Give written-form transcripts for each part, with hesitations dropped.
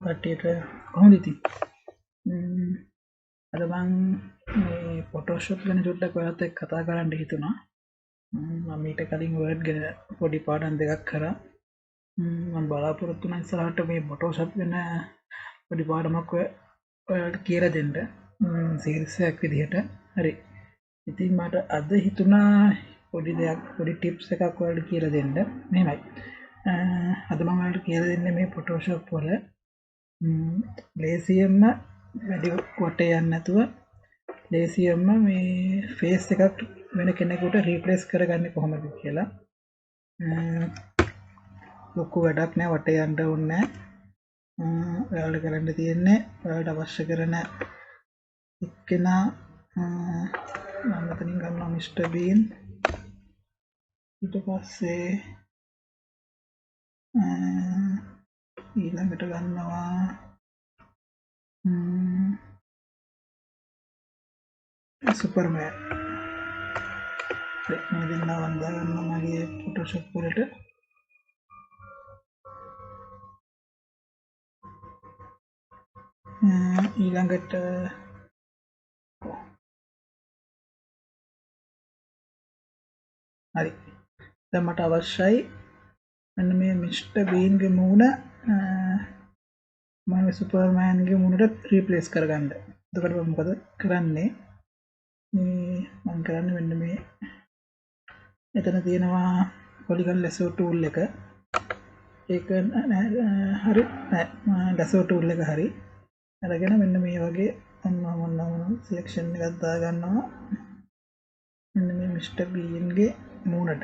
කට්ටියට කොහොමද ඉතින්? අද මං මේ ෆොටෝෂොප් ගැන චුට්ටක් ඔයත් එක්ක කතා කරන්න හිතුණා. මම ඊට කලින් වර්ඩ් ගැන පොඩි පාඩම් දෙකක් කරා. මම බලාපොරොත්තු වෙන ඉස්සරහට මේ ෆොටෝෂොප් ගැන පොඩි පාඩමක් ඔයාලට කියලා දෙන්න. සීරීස් එකක් විදිහට. හරි. ඉතින් මට අද හිතුණා පොඩි ටිප්ස් එකක් ඔයාලට කියලා දෙන්න. මෙහෙමයි. අද මම ඔයාලට කියලා දෙන්නේ මේ ෆොටෝෂොප් වල ලේසියෙන්ම වැඩි කොට යන්නේ නැතුව ලේසියෙන්ම මේ ෆේස් එකක් වෙන කෙනෙකුට රීප්ලේස් කරගන්නේ කොහොමද කියලා. ලොකු වැඩක් නෑ, වට යන්න ඕනේ නෑ. ඔයාලට කරන්න තියෙන්නේ ඔයාලට අවශ්‍ය කරන එක්කෙනා මම මෙතනින් ගන්නවා මිස්ටර් බීන්. ඊට පස්සේ ඊළඟට ගන්නවා සුපර්මෑන්. මේ දෙන්නා වන්දා ගන්නවා මගේ ෆොටෝෂොප් වලට. ඊළඟට හරි. දැන් මට අවශ්‍යයි මෙන්න මේ මිස්ටර් බීන්ගේ මූණ මම සුපර්මෑන්ගේ මූණට රීප්ලේස් කරගන්න. එතකොට මම මොකද කරන්නේ? මම කරන්නේ මෙන්න මේ එතන තියෙනවා පොලිගන් ලැසෝ ටූල් එක. ඒක හරි ලැසෝ ටූල් එක හරි. අරගෙන මෙන්න මේ වගේ මොනවා සිලෙක්ෂන් එකක් දා ගන්නවා. මෙන්න මේ මිස්ටර් බීන්ගේ මූණට.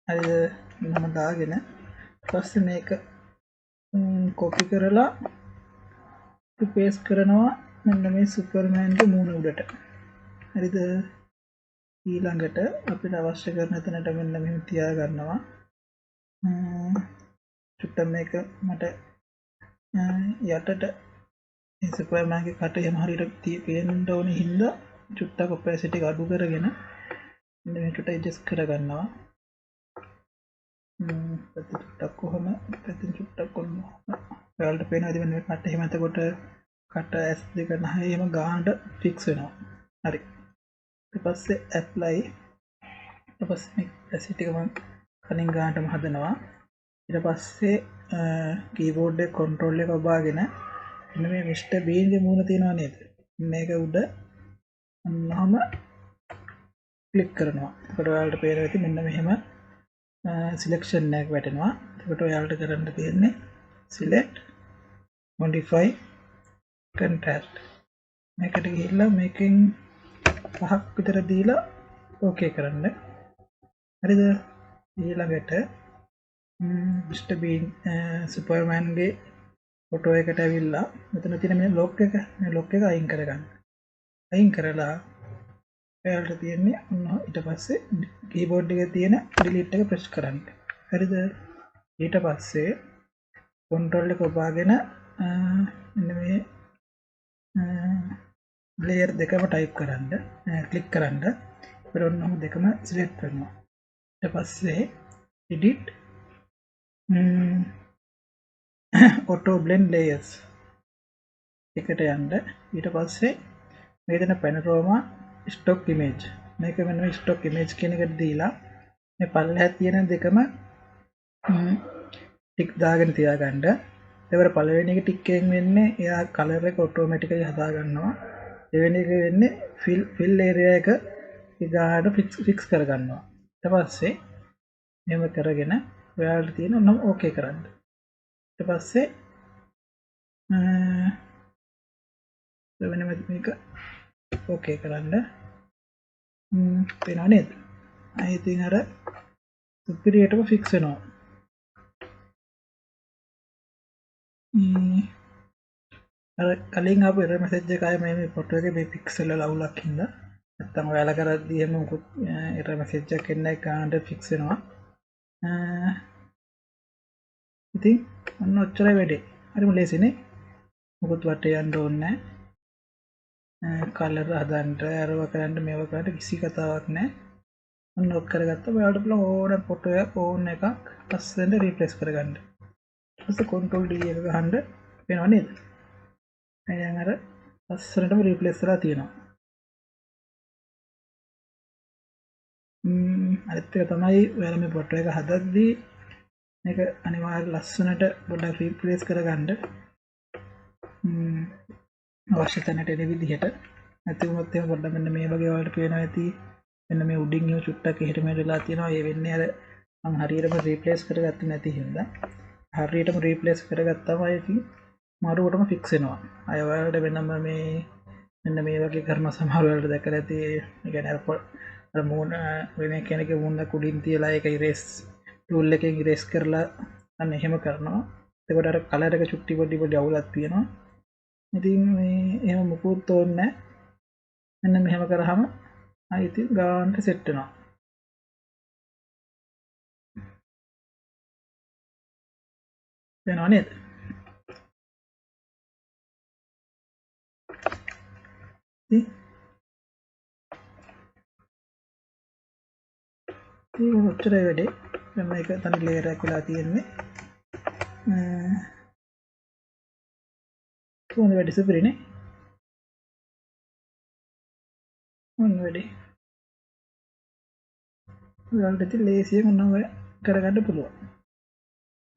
හරිද? මම දාගෙන පස්සේ මේක කොපි කරලා පේස්ට් කරනවා මෙන්න මේ සුපර්මෑන්ගේ මූණ උඩට. හරිද? ඊළඟට අපිට අවශ්‍ය කරන තැනට මෙන්න මෙහෙම තියා ගන්නවා. චුට්ටක් මේක මට යටට මේ සුපර්මෑන්ගේ කට එහෙම හරියට පේන්න ඕනේ හින්දා චුට්ටක් ඔපැසිටි එක අඩු කරගෙන මෙන්න මේ චුට්ට ඇඩ්ජස්ට් කරගන්නවා. පැති චුට්ටක් කොහොම පැති චුට්ටක් කොහොම ඔයාලට පේනවාද මෙන්න මේ කට එහෙම එතකොට කට ඇස් දෙක නහය එහෙම ගානට ෆික්ස් වෙනවා. හරි. ඊට පස්සේ ඇප්ලයි. ඊට පස්සේ මේ ඇසිට් එක මම කලින් ගානටම හදනවා. ඊට පස්සේ කීබෝඩ් එකේ කන්ට්‍රෝල් එක ඔබාගෙන මෙන්න මේ මිස්ටර් බීන්ගේ මූණ තියෙනවා නේද? මේක උඩ අන්නම ක්ලික් කරනවා. එතකොට ඔයාලට පේනවා ඇති මෙන්න මෙහෙම සිලෙක්ෂන් එකක් වැටෙනවා. එතකොට ඔයාලට කරන්න තියෙන්නේ select modify contrast. මේකට ගිහිල්ලා මේකෙන් 5ක් විතර දීලා ඕකේ කරන්න. හරිද? ඊළඟට මිස්ටර් බීන් සුපර්මෑන්ගේ ෆොටෝ එකට ඇවිල්ලා මෙතන තියෙන මේ ලොක් එක අයින් කරගන්න. අයින් කරලා ඔයාලට තියෙන්නේ ඊට පස්සේ කීබෝඩ් එකේ තියෙන delete එක ප්‍රෙස් කරන්න. හරිද? ඊට පස්සේ control එක ඔබාගෙන මෙන්න මේ layer දෙකම type කරන්න, click කරන්න. ඊට ඔන්න දෙකම select කරනවා. ඊට පස්සේ edit auto blend layers එකට යන්න. ඊට පස්සේ මේ දෙන panorama stock image මේක මෙන්න මේ stock image කියන එකට දීලා මේ පල්ලෙහා තියෙන දෙකම ටික් දාගෙන තියාගන්න. ඒවර පළවෙනි එක ටික් එකෙන් වෙන්නේ එයා කලර් එක ඔටෝමැටිකලි හදා ගන්නවා. දෙවෙනි එක වෙන්නේ fill area එක ඉගාට ෆික්ස් කර ගන්නවා. ඊට පස්සේ මෙහෙම කරගෙන ඔයාලට තියෙන ඔන්න ඕකේ කරන්න. ඊට පස්සේ දෙවෙනි මේක ඕකේ කරන්න. පේනව නේද? I think අර සුපිරියටම ෆික්ස් වෙනවා. අර කලින් ආපු error message එක ආයේ මේ ෆොටෝ එකේ මේ පික්සල් වල අවුලක් හින්දා නැත්තම් ඔයාලා කරද්දී එහෙම මොකුත් error message එකක් එන්නේ ගානට ෆික්ස් වෙනවා. ඉතින් ඔන්න ඔච්චරයි වැඩේ. හරිම ලේසිනේ. මොකුත් වට යන්න ඕනේ නැහැ. කලර් හදන්න, අරව කරන්න, මේව කරන්න කිසි කතාවක් නැහැ. ඔන්න ඔක් කරගත්තා. ඔයාලට පුළුවන් ඕන ෆොටෝ එකක් ඕන එකක් ලස්සනට රීප්ලේස් කරගන්න. ඊට කන්ට්‍රෝල් D එක ගහන්න වෙනව නේද? දැන් අර ලස්සනටම රීප්ලේස් කරලා තියෙනවා. අනිත් එක තමයි ඔයාලා මේ ෆොටෝ එක හදද්දී මේක අනිවාර්ය ලස්සනට පොඩ්ඩක් රීප්ලේස් කරගන්න. අවශ්‍ය තැනට එන විදිහට. නැති වුණොත් එහෙම පොඩ්ඩක් මෙන්න මේ වගේ වලට පේනවා ඇති. මෙන්න මේ උඩින් එහෙම චුට්ටක් එහෙට මෙහෙට වෙලා තියෙනවා. ඒ වෙන්නේ අර මම හරියටම රීප්ලේස් කරගත්තේ නැති හින්දා. හරියටම රීප්ලේස් කරගත්තාම ඉතින් මාරුවටම ෆික්ස් වෙනවා. අය ඔයාලට වෙනම මේ මෙන්න මේ වගේ කරන සමහර වෙලාවට දැකලා ඇති. ඒ කියන්නේ අර මූණ වෙන කෙනෙක්ගේ මූණ කුඩින් තියලා ඒක ඉරේස් ටූල් එකෙන් ඉරේස් කරලා අන්න එහෙම කරනවා. එතකොට අර කලර් එක චුට්ටි පොඩි අවුලක් තියෙනවා. ඉතින් මේ එහෙම මුකුත් ඕනේ නැහැ. මෙන්න මෙහෙම කරාම ආයෙත් ගානට සෙට් වෙනවා. වෙනව නේද? ඉතින් ඔච්චරයි වැඩේ. දැන් මේක තනි ලේයර් එකක් වෙලා තියෙන්නේ. කොහොමද වැඩි සුපිරිනේ? මොන වැඩේ? ඔයාලට ඉතින් ලේසියෙන් ඔන්න ඔය කරගන්න පුළුවන්.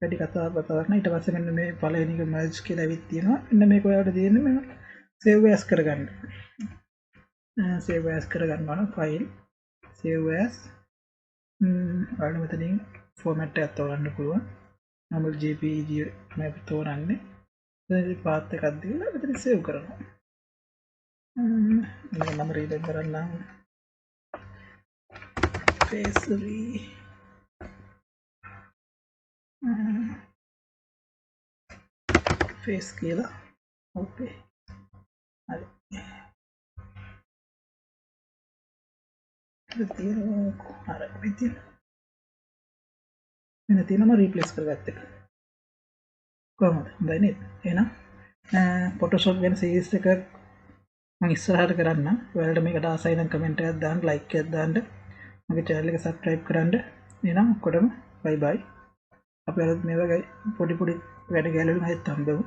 වැඩි කතාවක් නෑ. ඊට පස්සේ මෙන්න මේ පළවෙනි එක මර්ජ් කියලා ඇවිත් තියෙනවා. මෙන්න මේක ඔයාලට තියෙන්නේ මේ save as කරගන්න. save as කරගන්න ඕන ෆයිල් save as ඔයාලට මෙතනින් ෆෝමැට් එකක් තෝරන්න පුළුවන්. මම JPEG මම තෝරන්නේ. ඉතින් පාත් එකක් දීලා මෙතන save කරනවා. මම රීඩ් කරන්නම්. Facery face කියලා ඕකේ හරි තියෙනවා අර විදියට මෙන්න තියෙනම රීප්ලේස් කරගත්ත එක කොහොමද හොඳයි නේද එහෙනම් Photoshop ගැන සීරීස් එකක් මම ඉස්සරහට කරන්න ඔයාලට මේකට ආසයි නම් කමෙන්ට් එකක් දාන්න ලයික් එකක් දාන්න මගේ channel එක subscribe කරන්න එහෙනම් ඔක්කොටම bye bye අපි අද මේ වගේ පොඩි වැඩ ගැලවීම් හරියට හම්බෙමු